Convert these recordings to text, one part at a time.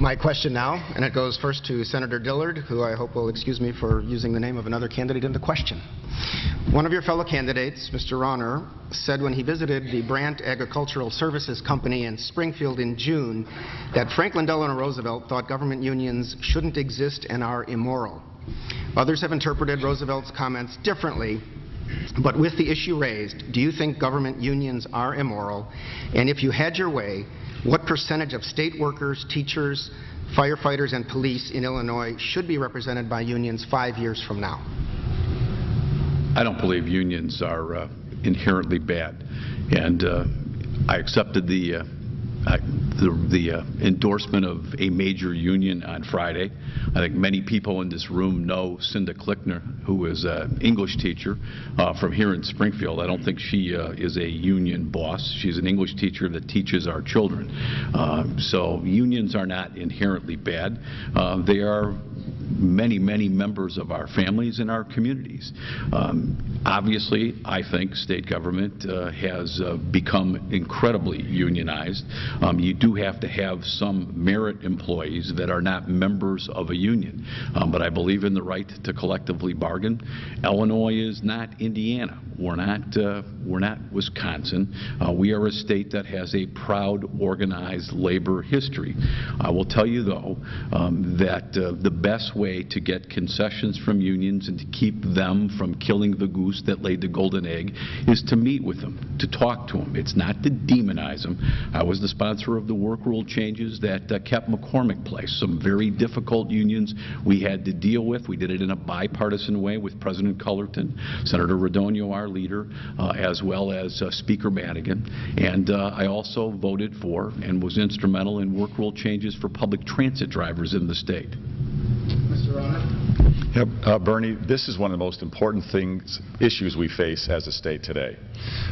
My question now, and it goes first to Senator Dillard, who I hope will excuse me for using the name of another candidate in the question. One of your fellow candidates, Mr. Rauner, said when he visited the Brandt Agricultural Services Company in Springfield in June that Franklin Delano Roosevelt thought government unions shouldn't exist and are immoral. Others have interpreted Roosevelt's comments differently, but with the issue raised, do you think government unions are immoral? And if you had your way, what percentage of state workers, teachers, firefighters, and police in Illinois should be represented by unions 5 years from now? I don't believe unions are inherently bad, and I accepted the endorsement of a major union on Friday. I think many people in this room know Cinda Klickner, who is an English teacher from here in Springfield. I don't think she is a union boss. She's an English teacher that teaches our children. So unions are not inherently bad. They are many members of our families and our communities. Obviously, I think state government has become incredibly unionized. You do have to have some merit employees that are not members of a union, but I believe in the right to collectively bargain. Illinois is not Indiana. We're not Wisconsin. We are a state that has a proud organized labor history. I will tell you, though, that the best way to get concessions from unions and to keep them from killing the goose that laid the golden egg is to meet with them, to talk to them. It's not to demonize them. I was the sponsor of the work rule changes that kept McCormick Place, some very difficult unions we had to deal with. We did it in a bipartisan way with President Cullerton, Senator Radonio, our leader, as well as Speaker Madigan. And I also voted for and was instrumental in work rule changes for public transit drivers in the state. Mr. Rauner? Yep, Bernie, this is one of the most important issues we face as a state today.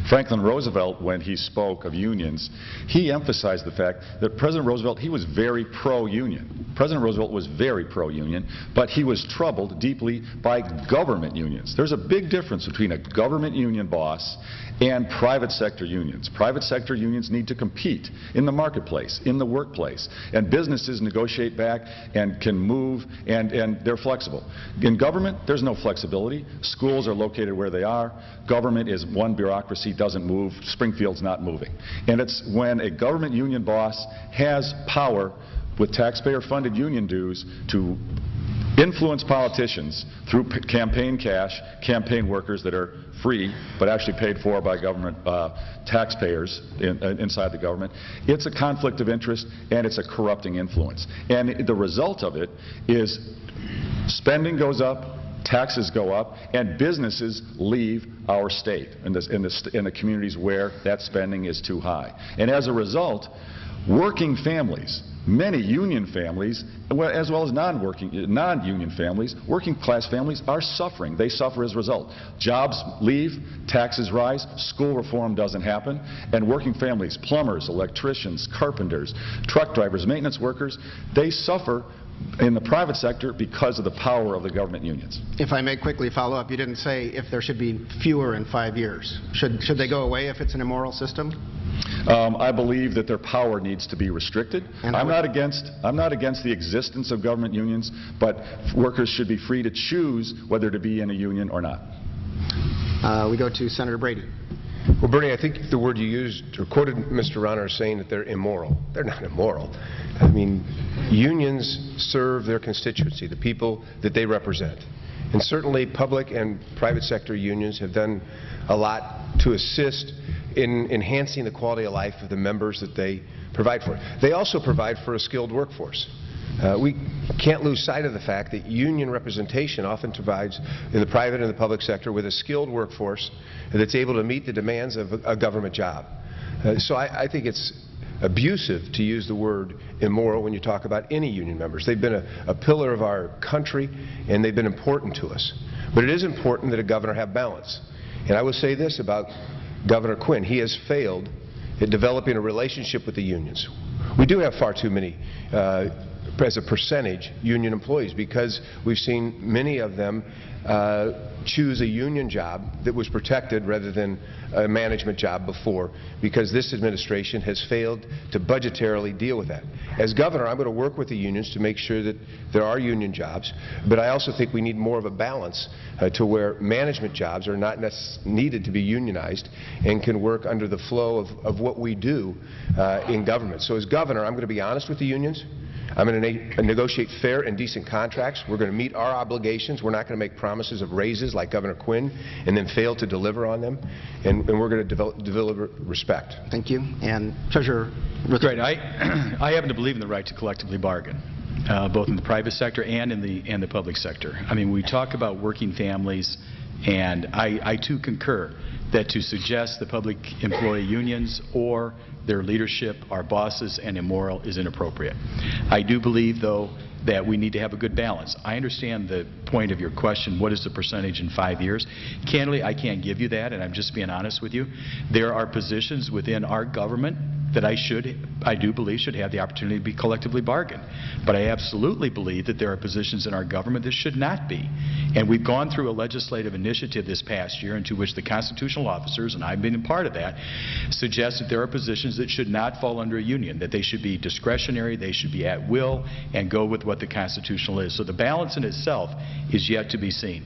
Franklin Roosevelt, when he spoke of unions, he emphasized the fact that President Roosevelt, he was very pro-union. President Roosevelt was very pro-union, but he was troubled deeply by government unions. There's a big difference between a government union boss and private sector unions. Private sector unions need to compete in the marketplace, in the workplace, and businesses negotiate back and can move, and they're flexible. In government, there's no flexibility. Schools are located where they are. Government is one bureaucracy, doesn't move. Springfield's not moving. And it's when a government union boss has power with taxpayer-funded union dues to influence politicians through campaign cash, campaign workers that are free but actually paid for by government taxpayers inside the government. It's a conflict of interest and it's a corrupting influence. And the result of it is spending goes up, taxes go up, and businesses leave our state in the communities where that spending is too high. And as a result, working families, many union families, as well as non-union families, working class families are suffering. They suffer as a result. Jobs leave, taxes rise, school reform doesn't happen, and working families, plumbers, electricians, carpenters, truck drivers, maintenance workers, they suffer in the private sector because of the power of the government unions. If I may quickly follow up, you didn't say if there should be fewer in 5 years. Should they go away if it's an immoral system? I believe that their power needs to be restricted. I'm not against the existence of government unions, but workers should be free to choose whether to be in a union or not. We go to Senator Brady. Well, Bernie, I think the word you used or quoted Mr. Rauner saying that they're immoral. They're not immoral. I mean, unions serve their constituency, the people that they represent. And certainly public and private sector unions have done a lot to assist in enhancing the quality of life of the members that they provide for. They also provide for a skilled workforce. We can't lose sight of the fact that union representation often provides in the private and the public sector with a skilled workforce that's able to meet the demands of a government job. So I think it's abusive to use the word immoral when you talk about any union members. They've been a pillar of our country and they've been important to us. But it is important that a governor have balance. And I will say this about Governor Quinn. He has failed at developing a relationship with the unions. We do have far too many as a percentage, union employees, because we've seen many of them choose a union job that was protected rather than a management job before, because this administration has failed to budgetarily deal with that. As governor, I'm going to work with the unions to make sure that there are union jobs, but I also think we need more of a balance to where management jobs are not needed to be unionized and can work under the flow of what we do in government. So as governor, I'm going to be honest with the unions. I'm going to negotiate fair and decent contracts. We're going to meet our obligations. We're not going to make promises of raises like Governor Quinn and then fail to deliver on them. And we're going to deliver respect. Thank you. And Treasurer Great. I happen to believe in the right to collectively bargain, both in the private sector and in the public sector. I mean, we talk about working families, and I too concur that to suggest the public employee unions or their leadership are bosses and immoral is inappropriate. I do believe, though, that we need to have a good balance. I understand the point of your question, what is the percentage in 5 years? Candidly, I can't give you that, and I'm just being honest with you. There are positions within our government that I do believe should have the opportunity to be collectively bargained. But I absolutely believe that there are positions in our government that should not be. And we've gone through a legislative initiative this past year into which the constitutional officers, and I've been a part of that, suggest that there are positions that should not fall under a union, that they should be discretionary, they should be at will, and go with what the constitutional is. So the balance in itself is yet to be seen.